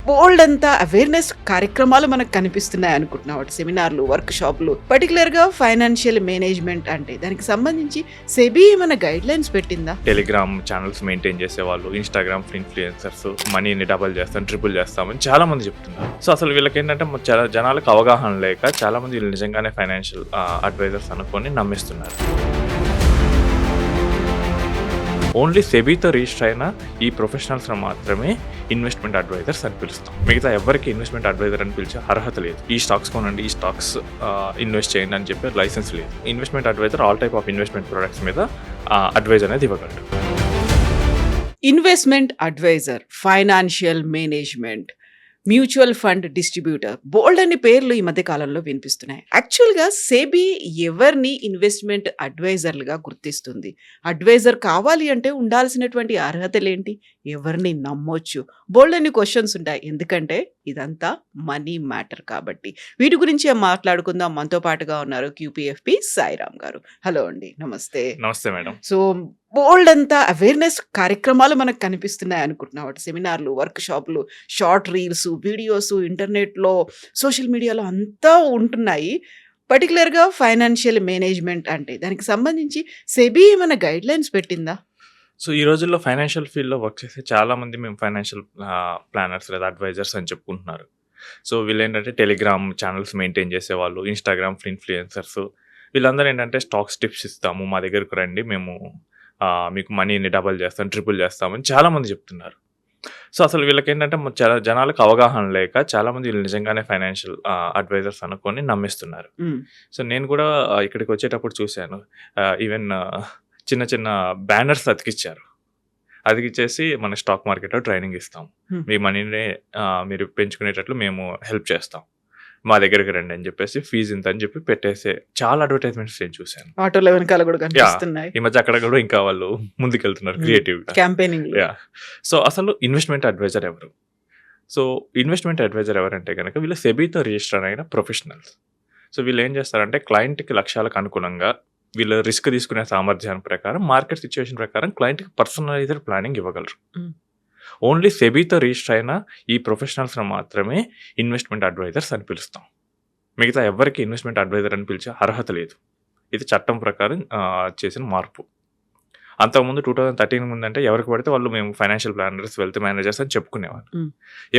బోల్డ్ అంతా అవేర్నెస్ కార్యక్రమాలు మనకు కనిపిస్తున్నాయి అనుకుంటున్నాం. సెమినార్లు, వర్క్ షాప్లు, పర్టికులర్గా ఫైనాన్షియల్ మేనేజ్మెంట్ అంటే దానికి సంబంధించి సెబీ ఏమైనా గైడ్ లైన్స్ పెట్టిందా? టెలిగ్రామ్ ఛానల్స్ మెయింటైన్ చేసే వాళ్ళు, ఇన్స్టాగ్రామ్ ఇన్ఫ్లుయెన్సర్స్ మనీని డబల్ చేస్తాం, ట్రిపుల్ చేస్తామని చాలా మంది చెప్తున్నారు. సో అసలు వీళ్ళకి ఏంటంటే చాలా జనాలకు అవగాహన లేక చాలా మంది వీళ్ళు నిజంగానే ఫైనాన్షియల్ అడ్వైజర్స్ అనుకొని నమ్మిస్తున్నారు. ఓన్లీ సెబీతో రిజిస్టర్ అయిన ఈ ప్రొఫెషనల్స్ మాత్రమే ఇన్వెస్ట్మెంట్ అడ్వైజర్స్ అని పిలుస్తాం. మిగతా ఎవరికి ఇన్వెస్ట్మెంట్ అడ్వైజర్ అని పిలిచే అర్హత లేదు. ఈ స్టాక్స్ కొనండి, ఈ స్టాక్స్ ఇన్వెస్ట్ చేయండి అని చెప్పి లైసెన్స్ లేదు. Investment advisor all type of investment products మీద అడ్వైజ్ అనేది ఇవ్వగలరు. Investment advisor, financial management, mutual fund distributor, bold అనే పేర్లు ఈ మధ్య కాలంలో వినిపిస్తున్నాయి. యాక్చువల్గా సెబీ ఎవరిని ఇన్వెస్ట్మెంట్ అడ్వైజర్లుగా గుర్తిస్తుంది? అడ్వైజర్ కావాలి అంటే ఉండాల్సినటువంటి అర్హతలేంటి? ఎవరిని నమ్మొచ్చు? బోల్డ్ అన్ని క్వశ్చన్స్ ఉంటాయి, ఎందుకంటే ఇదంతా మనీ మ్యాటర్ కాబట్టి. వీటి గురించి మాట్లాడుకుందాం. మనతో పాటుగా ఉన్నారు QPFP సాయిరామ్ గారు. హలో అండి, నమస్తే. నమస్తే మేడం. సో బోల్డ్ అంతా అవేర్నెస్ కార్యక్రమాలు మనకు కనిపిస్తున్నాయి అనుకుంటున్నాం. సెమినార్లు, వర్క్ షాప్లు, షార్ట్ రీల్స్, వీడియోస్, ఇంటర్నెట్లో, సోషల్ మీడియాలో అంతా ఉంటున్నాయి. పర్టికులర్గా ఫైనాన్షియల్ మేనేజ్మెంట్ అంటే దానికి సంబంధించి సెబీ ఏమైనా గైడ్ లైన్స్ పెట్టిందా? సో ఈ రోజుల్లో ఫైనాన్షియల్ ఫీల్డ్లో వర్క్ చేసే చాలామంది మేము ఫైనాన్షియల్ ప్లానర్స్ లేదా అడ్వైజర్స్ అని చెప్పుకుంటున్నారు. సో వీళ్ళు ఏంటంటే టెలిగ్రామ్ ఛానల్స్ మెయింటైన్ చేసే వాళ్ళు, ఇన్స్టాగ్రామ్ ఇన్ఫ్లుయెన్సర్స్, వీళ్ళందరూ ఏంటంటే స్టాక్స్ టిప్స్ ఇస్తాము, మా దగ్గరకు రండి, మేము మీకు మనీని డబల్ చేస్తాం, ట్రిపుల్ చేస్తామని చాలామంది చెప్తున్నారు. సో అసలు వీళ్ళకి ఏంటంటే చాలా జనాలకు అవగాహన లేక చాలామంది వీళ్ళు నిజంగానే ఫైనాన్షియల్ అడ్వైజర్స్ అనుకొని నమ్మిస్తున్నారు. సో నేను కూడా ఇక్కడికి వచ్చేటప్పుడు చూశాను, ఈవెన్ చిన్న చిన్న బ్యానర్స్ అతికిచ్చారు. అతికిచ్చేసి మన స్టాక్ మార్కెట్లో ట్రైనింగ్ ఇస్తాం, మీ మనీని మీరు పెంచుకునేటట్లు మేము హెల్ప్ చేస్తాం, మా దగ్గరికి రండి అని చెప్పేసి ఫీజు ఇంత అని చెప్పి పెట్టేసే చాలా అడ్వర్టైజ్మెంట్స్ నేను చూశాను. ఆటోలో వెనకాల కూడా కనిపిస్తున్నాయి. ఈ మధ్య అక్కడ కూడా ఇంకా వాళ్ళు ముందుకెళ్తున్నారు క్రియేటివ్ క్యాంపెయినింగ్. సో అసలు ఇన్వెస్ట్మెంట్ అడ్వైజర్ ఎవరు? సో ఇన్వెస్ట్మెంట్ అడ్వైజర్ ఎవరంటే కనుక వీళ్ళు సెబీతో రిజిస్టర్ అయిన ప్రొఫెషనల్స్. సో వీళ్ళు ఏం చేస్తారంటే క్లయింట్కి లక్ష్యాలకు అనుగుణంగా వీళ్ళు రిస్క్ తీసుకునే సామర్థ్యాన్ని ప్రకారం, మార్కెట్ సిచ్యువేషన్ ప్రకారం క్లయింట్కి పర్సనలైజ్డ్ ప్లానింగ్ ఇవ్వగలరు. ఓన్లీ సెబీతో రిజిస్టర్ అయిన ఈ ప్రొఫెషనల్స్ మాత్రమే ఇన్వెస్ట్మెంట్ అడ్వైజర్స్ అని పిలుస్తాం. మిగతా ఎవరికి ఇన్వెస్ట్మెంట్ అడ్వైజర్ అని పిలిచే అర్హత లేదు. ఇది చట్టం ప్రకారం చేసిన మార్పు. అంతకుముందు 2013 ముందంటే ఎవరికి పడితే వాళ్ళు మేము ఫైనాన్షియల్ ప్లానర్స్, వెల్త్ మేనేజర్స్ అని చెప్పుకునేవాళ్ళు.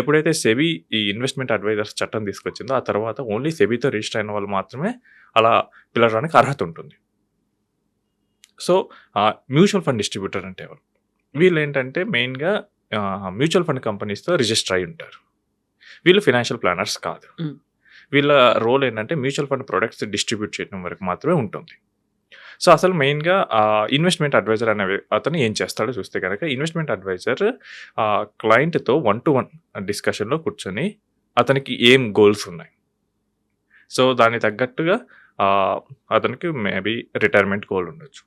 ఎప్పుడైతే సెబీ ఈ ఇన్వెస్ట్మెంట్ అడ్వైజర్స్ చట్టం తీసుకొచ్చిందో ఆ తర్వాత ఓన్లీ సెబీతో రిజిస్టర్ అయిన వాళ్ళు మాత్రమే అలా పిలవడానికి అర్హత ఉంటుంది. సో మ్యూచువల్ ఫండ్ డిస్ట్రిబ్యూటర్ అంటే ఎవరు? వీళ్ళు ఏంటంటే మెయిన్గా మ్యూచువల్ ఫండ్ కంపెనీస్తో రిజిస్టర్ అయి ఉంటారు. వీళ్ళు ఫైనాన్షియల్ ప్లానర్స్ కాదు. వీళ్ళ రోల్ ఏంటంటే మ్యూచువల్ ఫండ్ ప్రొడక్ట్స్ డిస్ట్రిబ్యూట్ చేయడం వరకు మాత్రమే ఉంటుంది. సో అసలు మెయిన్గా ఇన్వెస్ట్మెంట్ అడ్వైజర్ అనే అతను ఏం చేస్తాడో చూస్తే కనుక, ఇన్వెస్ట్మెంట్ అడ్వైజర్ క్లయింట్తో 1-to-1 డిస్కషన్లో కూర్చొని అతనికి ఏం గోల్స్ ఉన్నాయి, సో దానికి తగ్గట్టుగా అతనికి మేబీ రిటైర్మెంట్ గోల్ ఉండొచ్చు,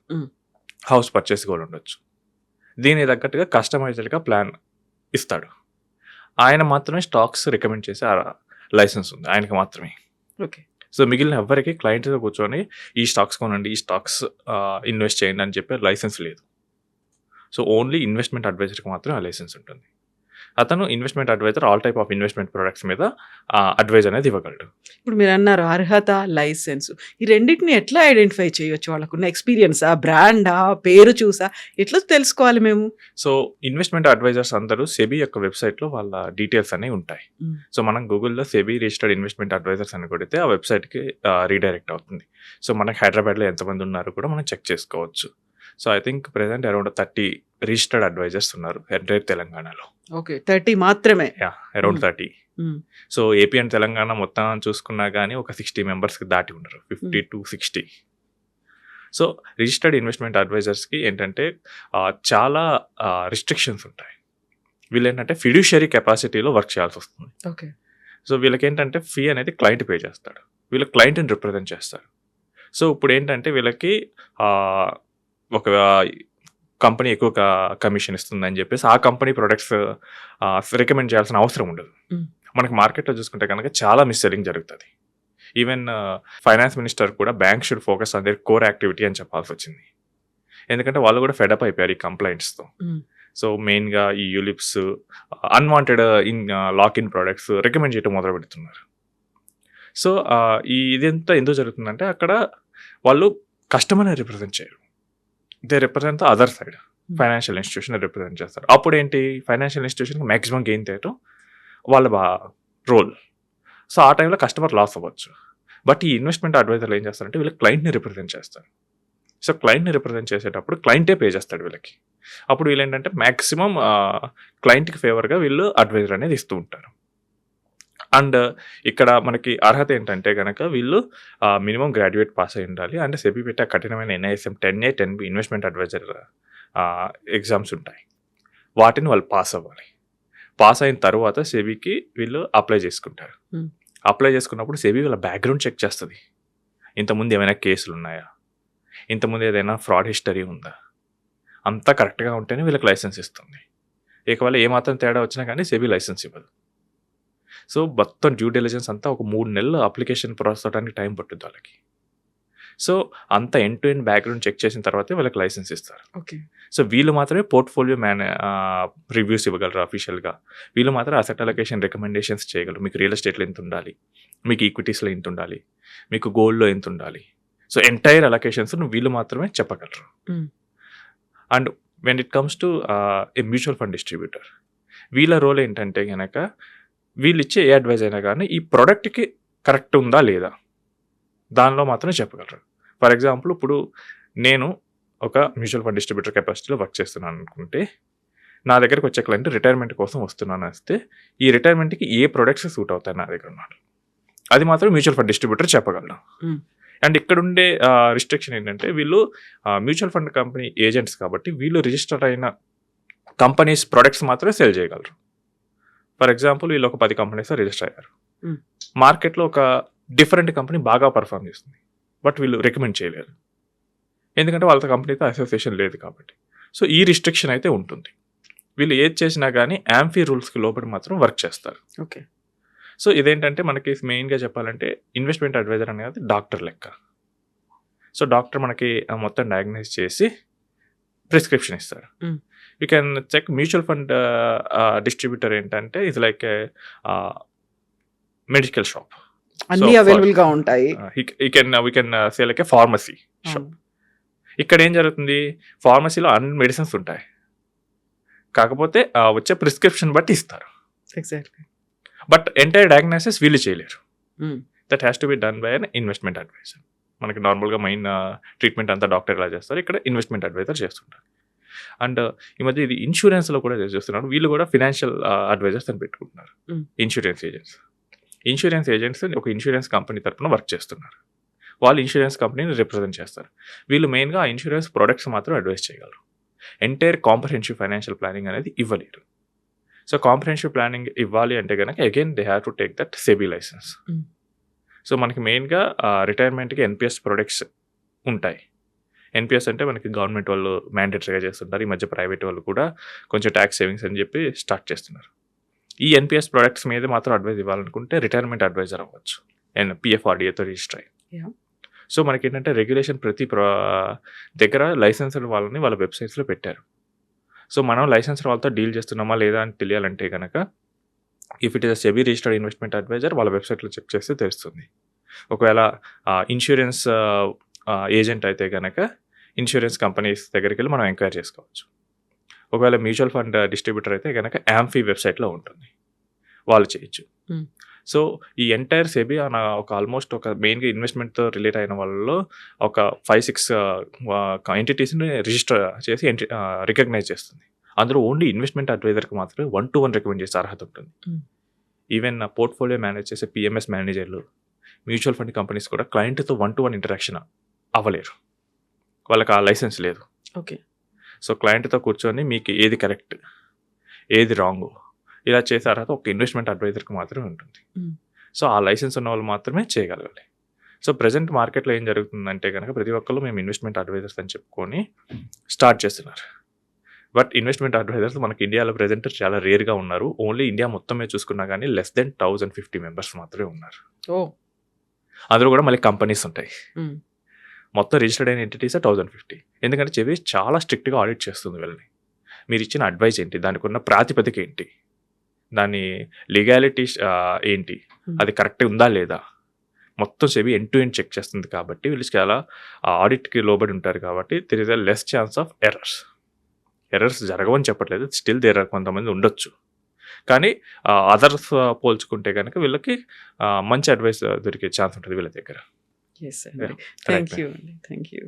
హౌస్ పర్చేస్ గోల్ ఉండొచ్చు, దీనికి తగ్గట్టుగా కస్టమైజ్డ్గా ప్లాన్ ఇస్తాడు. ఆయన మాత్రమే స్టాక్స్ రికమెండ్ చేసే లైసెన్స్ ఉంది ఆయనకి మాత్రమే. ఓకే. సో మిగిలిన ఎవరికి క్లయింట్తో కూర్చొని ఈ స్టాక్స్ కొనండి, ఈ స్టాక్స్ ఇన్వెస్ట్ చేయండి అని చెప్పే లైసెన్స్ లేదు. సో ఓన్లీ ఇన్వెస్ట్మెంట్ అడ్వైజర్కి మాత్రమే ఆ లైసెన్స్ ఉంటుంది. అతను investment advisor all type of investment products మీద అడ్వైజ్ అనేది ఇవ్వగలడు. ఇప్పుడు మీరు అన్నారు అర్హత, లైసెన్స్, ఈ రెండింటిని ఎట్లా ఐడెంటిఫై చేయొచ్చు? వాళ్ళకున్న ఎక్స్పీరియన్సా, బ్రాండా, పేరు చూసా ఎట్లా తెలుసుకోవాలి మేము? సో ఇన్వెస్ట్మెంట్ అడ్వైజర్స్ అందరూ సెబీ యొక్క వెబ్సైట్లో వాళ్ళ డీటెయిల్స్ అనేవి ఉంటాయి. సో మనం గూగుల్లో సెబీ రిజిస్టర్డ్ ఇన్వెస్ట్మెంట్ అడ్వైజర్స్ అని కొడితే ఆ వెబ్సైట్కి రీడైరెక్ట్ అవుతుంది. సో మనకి హైదరాబాద్లో ఎంతమంది ఉన్నారు కూడా మనం చెక్ చేసుకోవచ్చు. So I think present around 30 registered advisers ఉన్నారు ఎంటైర్ తెలంగాణలో. ఓకే, 30 మాత్రమే. Around 30. So AP and Telangana మొత్తం చూసుకున్నా కానీ ఒక 60 మెంబర్స్కి దాటి ఉండరు, 50 to 60. సో రిజిస్టర్డ్ ఇన్వెస్ట్మెంట్ అడ్వైజర్స్కి ఏంటంటే చాలా రిస్ట్రిక్షన్స్ ఉంటాయి. వీళ్ళు ఏంటంటే ఫిడ్యూషియరీ కెపాసిటీలో వర్క్ చేయాల్సి వస్తుంది. ఓకే. సో వీళ్ళకి ఏంటంటే ఫీ అనేది క్లయింట్ పే చేస్తాడు, వీళ్ళు క్లయింట్ని రిప్రజెంట్ చేస్తారు. సో ఇప్పుడు ఏంటంటే వీళ్ళకి ఒక కంపెనీ ఎక్కువ కమిషన్ ఇస్తుందని చెప్పేసి ఆ కంపెనీ ప్రొడక్ట్స్ రికమెండ్ చేయాల్సిన అవసరం ఉండదు. మనకి మార్కెట్లో చూసుకుంటే కనుక చాలా మిస్సెల్లింగ్ జరుగుతుంది. ఈవెన్ ఫైనాన్స్ మినిస్టర్ కూడా bank should focus on their core activity అని చెప్పాల్సి వచ్చింది. ఎందుకంటే వాళ్ళు కూడా ఫెడప్ అయిపోయారు ఈ కంప్లైంట్స్తో. సో మెయిన్గా ఈ ULIPs unwanted lock in products recommend చేయడం మొదలు పెడుతున్నారు. సో ఇదంతా ఎందుకు జరుగుతుందంటే అక్కడ వాళ్ళు కస్టమర్ని రిప్రజెంట్ చేయరు, they represent the other side, financial institution represent చేస్తారు. అప్పుడు ఏంటి, ఫైనాన్షియల్ ఇన్స్టిట్యూషన్కి మ్యాక్సిమం గెయిన్ చేయటం వాళ్ళ రోల్. సో ఆ టైంలో కస్టమర్ లాస్ అవ్వచ్చు. బట్ ఈ ఇన్వెస్ట్మెంట్ అడ్వైజర్లు ఏం చేస్తారంటే వీళ్ళు క్లయింట్ని రిప్రజెంట్ చేస్తారు. సో క్లయింట్ని రిప్రజెంట్ చేసేటప్పుడు క్లయింటే పే చేస్తాడు వీళ్ళకి. అప్పుడు వీళ్ళు ఏంటంటే మ్యాక్సిమం క్లయింట్కి ఫేవర్గా వీళ్ళు అడ్వైజర్ అనేది ఇస్తూ ఉంటారు. అండ్ ఇక్కడ మనకి అర్హత ఏంటంటే కనుక వీళ్ళు మినిమం గ్రాడ్యుయేట్ పాస్ అయి ఉండాలి. అంటే సెబీ పెట్టే కఠినమైన NISM 10A 10B investment advisor exams ఉంటాయి, వాటిని వాళ్ళు పాస్ అవ్వాలి. పాస్ అయిన తర్వాత సెబీకి వీళ్ళు అప్లై చేసుకుంటారు. అప్లై చేసుకున్నప్పుడు సెబీ వీళ్ళ బ్యాక్గ్రౌండ్ చెక్ చేస్తుంది. ఇంతకుముందు ఏమైనా కేసులు ఉన్నాయా, ఇంతకుముందు ఏదైనా ఫ్రాడ్ హిస్టరీ ఉందా, అంతా కరెక్ట్గా ఉంటేనే వీళ్ళకి లైసెన్స్ ఇస్తుంది. ఒకవేళ ఏమాత్రం తేడా వచ్చినా కానీ సెబీ లైసెన్స్ ఇవ్వదు. సో మొత్తం డ్యూ డెలిజెన్స్ అంతా ఒక 3 నెలలు అప్లికేషన్ ప్రాసెస్ అవడానికి టైం పట్టుద్ది వాళ్ళకి. సో అంత end to end background check చేసిన తర్వాతే వాళ్ళకి లైసెన్స్ ఇస్తారు. ఓకే. సో వీళ్ళు మాత్రమే పోర్ట్ఫోలియో రివ్యూస్ ఇవ్వగలరు అఫీషియల్గా. వీళ్ళు మాత్రం అసెట్ అలొకేషన్ రికమెండేషన్స్ చేయగలరు. మీకు రియల్ ఎస్టేట్లో ఎంత ఉండాలి, మీకు ఈక్విటీస్లో ఎంత ఉండాలి, మీకు గోల్డ్లో ఎంత ఉండాలి. సో ఎంటైర్ అలొకేషన్స్ వీళ్ళు మాత్రమే చెప్పగలరు. And when it comes to A mutual fund distributor, వీళ్ళ రోల్ ఏంటంటే కనుక వీళ్ళు ఇచ్చే ఏ అడ్వైజ్ అయినా కానీ ఈ ప్రోడక్ట్కి కరెక్ట్ ఉందా లేదా దానిలో మాత్రమే చెప్పగలరు. ఫర్ ఎగ్జాంపుల్ ఇప్పుడు నేను ఒక మ్యూచువల్ ఫండ్ డిస్ట్రిబ్యూటర్ కెపాసిటీలో వర్క్ చేస్తున్నాను అనుకుంటే, నా దగ్గరికి వచ్చే క్లయింట్ రిటైర్మెంట్ కోసం వస్తున్నాను వస్తే ఈ రిటైర్మెంట్కి ఏ ప్రొడక్ట్స్ సూట్ అవుతాయి నా దగ్గర ఉన్నాడు, అది మాత్రం మ్యూచువల్ ఫండ్ డిస్ట్రిబ్యూటర్ చెప్పగలరు. అండ్ ఇక్కడ ఉండే రిస్ట్రిక్షన్ ఏంటంటే వీళ్ళు మ్యూచువల్ ఫండ్ కంపెనీ ఏజెంట్స్ కాబట్టి వీళ్ళు రిజిస్టర్ అయిన కంపెనీస్ ప్రొడక్ట్స్ మాత్రమే సేల్ చేయగలరు. ఫర్ ఎగ్జాంపుల్ వీళ్ళు ఒక 10 కంపెనీస్ రిజిస్టర్ అయ్యారు, మార్కెట్లో ఒక డిఫరెంట్ కంపెనీ బాగా పర్ఫామ్ చేస్తుంది, బట్ వీళ్ళు రికమెండ్ చేయలేరు ఎందుకంటే వాళ్ళ కంపెనీతో అసోసియేషన్ లేదు కాబట్టి. సో ఈ రిస్ట్రిక్షన్ అయితే ఉంటుంది. వీళ్ళు ఏది చేసినా కానీ యాంఫీ రూల్స్కి లోపల మాత్రం వర్క్ చేస్తారు. ఓకే. సో ఇదేంటంటే మనకి మెయిన్గా చెప్పాలంటే ఇన్వెస్ట్మెంట్ అడ్వైజర్ అనేది డాక్టర్ లెక్క. సో డాక్టర్ మనకి మొత్తం డయాగ్నైజ్ చేసి ప్రిస్క్రిప్షన్ ఇస్తారు. You can check mutual fund distributor ఏంటంటే ఇది లైక్ మెడికల్ షాప్, అన్ని అవైలబుల్ గా ఉంటాయి. We can say like a pharmacy shop. ఇక్కడ ఏం జరుగుతుంది, ఫార్మసీలో అన్ని మెడిసిన్స్ ఉంటాయి, కాకపోతే వచ్చే ప్రిస్క్రిప్షన్ బట్టి ఇస్తారు. ఎగ్జాక్ట్లీ. బట్ ఎంటైర్ డయాగ్నోసిస్ వీళ్ళు చేయలేరు. That has to be done by an investment adviser. మనకి నార్మల్గా మెయిన్ ట్రీట్మెంట్ అంతా డాక్టర్ ఎలా చేస్తారు, ఇక్కడ ఇన్వెస్ట్మెంట్ అడ్వైజర్ చేస్తుంటారు. అండ్ ఈ మధ్య ఇది ఇన్సూరెన్స్లో కూడా చేస్తున్నారు. వీళ్ళు కూడా ఫినాన్షియల్ అడ్వైజర్స్ అని పెట్టుకుంటున్నారు. ఇన్సూరెన్స్ ఏజెంట్స్ ఒక ఇన్సూరెన్స్ కంపెనీ తరఫున వర్క్ చేస్తున్నారు. వాళ్ళు ఇన్సూరెన్స్ కంపెనీని రిప్రజెంట్ చేస్తారు. వీళ్ళు మెయిన్గా ఇన్సూరెన్స్ ప్రొడక్ట్స్ మాత్రం అడ్వైస్ చేయగలరు. ఎంటైర్ కాంప్రహెన్సివ్ ఫైనాన్షియల్ ప్లానింగ్ అనేది ఇవ్వలేరు. సో కాంప్రహెన్సివ్ ప్లానింగ్ ఇవ్వాలి అంటే కనుక again they have to take that SEBI license. So మనకి మెయిన్గా రిటైర్మెంట్కి NPS ప్రొడక్ట్స్ ఉంటాయి. NPS అంటే మనకి గవర్నమెంట్ వాళ్ళు మ్యాండేటరీగా చేస్తుంటారు. ఈ మధ్య ప్రైవేట్ వాళ్ళు కూడా కొంచెం ట్యాక్స్ సేవింగ్స్ అని చెప్పి స్టార్ట్ చేస్తున్నారు. ఈ NPS ప్రొడక్ట్స్ మీద మాత్రం అడ్వైజ్ ఇవ్వాలనుకుంటే రిటైర్మెంట్ అడ్వైజర్ అవ్వచ్చు అండ్ PFRDAతో రిజిస్టర్ అయ్యి. సో మనకి ఏంటంటే రెగ్యులేషన్ ప్రతి దగ్గర లైసెన్స్డ్ వాళ్ళని వాళ్ళ వెబ్సైట్స్లో పెట్టారు. సో మనం లైసెన్స్డ్ వాళ్ళతో డీల్ చేస్తున్నామా లేదా అని తెలియాలంటే కనుక if it is SEBI registered investment adviser వాళ్ళ వెబ్సైట్లో చెక్ చేస్తే తెలుస్తుంది. ఒకవేళ ఇన్సూరెన్స్ ఏజెంట్ అయితే కనుక ఇన్సూరెన్స్ కంపెనీస్ దగ్గరికి వెళ్ళి మనం ఎంక్వైరీ చేసుకోవచ్చు. ఒకవేళ మ్యూచువల్ ఫండ్ డిస్ట్రిబ్యూటర్ అయితే కనుక యాంఫీ వెబ్సైట్లో ఉంటుంది, వాళ్ళు చేయొచ్చు. సో ఈ ఎంటైర్ సెబీ ఒక ఆల్మోస్ట్ ఒక మెయిన్గా ఇన్వెస్ట్మెంట్తో రిలేట్ అయిన వాళ్ళలో ఒక 5-6 ఎంటిటీస్ని రిజిస్టర్ చేసి రికగ్నైజ్ చేస్తుంది. అందులో ఓన్లీ ఇన్వెస్ట్మెంట్ అడ్వైజర్కి మాత్రమే 1-to-1 రికమెండ్ చేసే అర్హత ఉంటుంది. ఈవెన్ పోర్ట్ఫోలియో మేనేజ్ చేసే PMS మేనేజర్లు, మ్యూచువల్ ఫండ్ కంపెనీస్ కూడా క్లయింట్తో 1-to-1 ఇంటరాక్షన్ అవ్వలేరు, వాళ్ళకి ఆ లైసెన్స్ లేదు. ఓకే. సో క్లయింట్తో కూర్చొని మీకు ఏది కరెక్ట్ ఏది రాంగ్ ఇలా చేసే అర్హత ఒక ఇన్వెస్ట్మెంట్ అడ్వైజర్కి మాత్రమే ఉంటుంది. సో ఆ లైసెన్స్ ఉన్న వాళ్ళు మాత్రమే చేయగలగాలి. సో ప్రజెంట్ మార్కెట్లో ఏం జరుగుతుందంటే కనుక ప్రతి ఒక్కళ్ళు మేము ఇన్వెస్ట్మెంట్ అడ్వైజర్స్ అని చెప్పుకొని స్టార్ట్ చేస్తున్నారు. బట్ ఇన్వెస్ట్మెంట్ అడ్వైజర్స్ మనకి ఇండియాలో ప్రజెంట్ చాలా రేర్గా ఉన్నారు. ఓన్లీ ఇండియా మొత్తమే చూసుకున్నా కానీ లెస్ దెన్ 1050 మెంబర్స్ మాత్రమే ఉన్నారు. అందులో కూడా మళ్ళీ కంపెనీస్ ఉంటాయి. మొత్తం రిజిస్టర్డ్ అయిన ఎంటిటీస్ 1050. ఎందుకంటే సెబీ చాలా స్ట్రిక్ట్గా ఆడిట్ చేస్తుంది వీళ్ళని. మీరిచ్చిన అడ్వైస్ ఏంటి? దానికున్న ప్రాతిపదిక ఏంటి? దాని లీగాలిటీస్ ఏంటి? అది కరెక్ట్‌గా ఉందా లేదా? మొత్తం SEBI end to end check చేస్తుంది కాబట్టి వీళ్ళు చాలా ఆడిట్‌కి లోబడి ఉంటారు కాబట్టి there is a less chance of errors జరగవని చెప్పట్లేదు. స్టిల్ దేర్ ఆర్ కొంతమంది ఉండొచ్చు. కానీ అదర్స్ పోల్చుకుంటే గనక వీళ్ళకి మంచి అడ్వైస్ దొరికే ఛాన్స్ ఉంటది వీళ్ళ దగ్గర. యెస్ అండి. Yeah! Right thank ma'am. You అండి. Thank you.